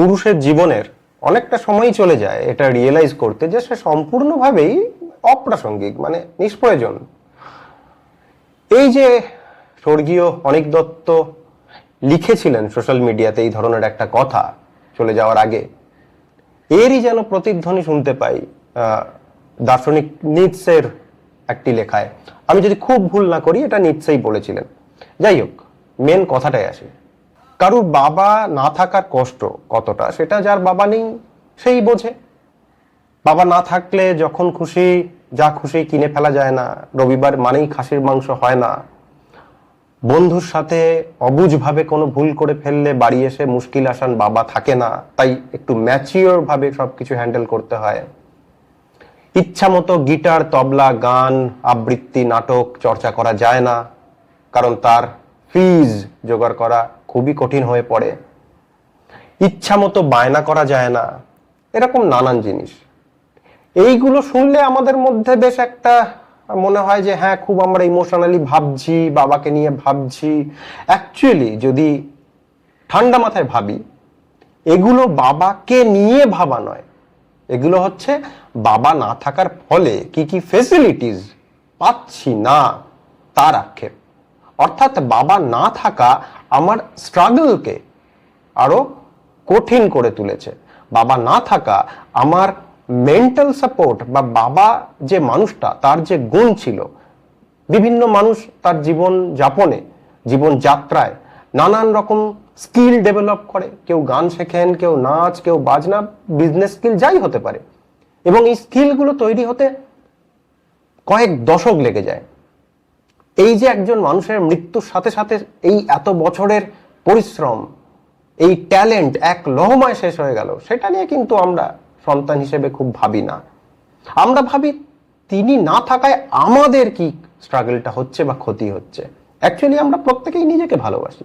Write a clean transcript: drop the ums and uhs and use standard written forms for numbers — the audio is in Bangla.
পুরুষের জীবনের অনেকটা সময়ই চলে যায় এটা রিয়েলাইজ করতে যে সে সম্পূর্ণভাবেই অপ্রাসঙ্গিক, মানে নিষ্প্রয়োজন। এই যে স্বর্গীয় অনিক দত্ত লিখেছিলেন সোশ্যাল মিডিয়াতে এই ধরনের একটা কথা চলে যাওয়ার আগে, এরই যেন প্রতিধ্বনি শুনতে পাই দার্শনিক নিৎসের একটি লেখায়। আমি যদি খুব ভুল না করি এটা নিৎসেই বলেছিলেন। যাই হোক, মেন কথাটাই আসে। কারুর বাবা না থাকার কষ্ট কতটা সেটা যার বাবা নেই সেই বোঝে। বাবা না থাকলে যখন খুশি যা খুশি কিনে ফেলা যায় না, রবিবার মানেই খাসির মাংস হয় না, বন্ধুর সাথে অবুঝভাবে কোনো ভুল করে ফেললে বাড়ি এসে মুশকিল আসান বাবা থাকে না, তাই একটু ম্যাচিওর ভাবে সবকিছু হ্যান্ডেল করতে হয়। ইচ্ছা মতো গিটার, তবলা, গান, আবৃত্তি, নাটক চর্চা করা যায় না, কারণ তার ফিজ জোগাড় করা খুবই কঠিন হয়ে পড়ে। ইচ্ছা মতো বায়না করা যায় না, এরকম নানান জিনিস। এইগুলো শুনলে আমাদের মধ্যে বেশ একটা মনে হয় যে হ্যাঁ, খুব আমরা ইমোশনালি ভাবছি, বাবাকে নিয়ে ভাবছি। অ্যাকচুয়ালি যদি ঠান্ডা মাথায় ভাবি, এগুলো বাবাকে নিয়ে ভাবা নয়, এগুলো হচ্ছে বাবা না থাকার ফলে কি কি ফেসিলিটিস পাচ্ছি না তার আক্ষেপ। অর্থাৎ বাবা না থাকা আমার স্ট্রাগলকে আরো কঠিন করে তুলেছে। বাবা না থাকা আমার মেন্টাল সাপোর্ট বা বাবা যে মানুষটা তার যে গুণ ছিল, বিভিন্ন মানুষ তার জীবন যাপনে, জীবন যাত্রায় নানান রকম স্কিল ডেভেলপ করে। কেউ গান শেখেন, কেউ নাচ, কেউ বাজনা, বিজনেস স্কিল যাই হতে পারে, এবং এই স্কিলগুলো তৈরি হতে কয়েক দশক লেগে যায়। এই যে একজন মানুষের মৃত্যুর সাথে সাথে এই এত বছরের পরিশ্রম, এই ট্যালেন্ট এক লহমায় শেষ হয়ে গেল, সেটা নিয়ে কিন্তু আমরা সন্তান হিসেবে খুব ভাবি না। আমরা ভাবি তিনি না থাকায় আমাদের কি স্ট্রাগলটা হচ্ছে বা ক্ষতি হচ্ছে। অ্যাকচুয়ালি আমরা প্রত্যেকেই নিজেকে ভালোবাসি।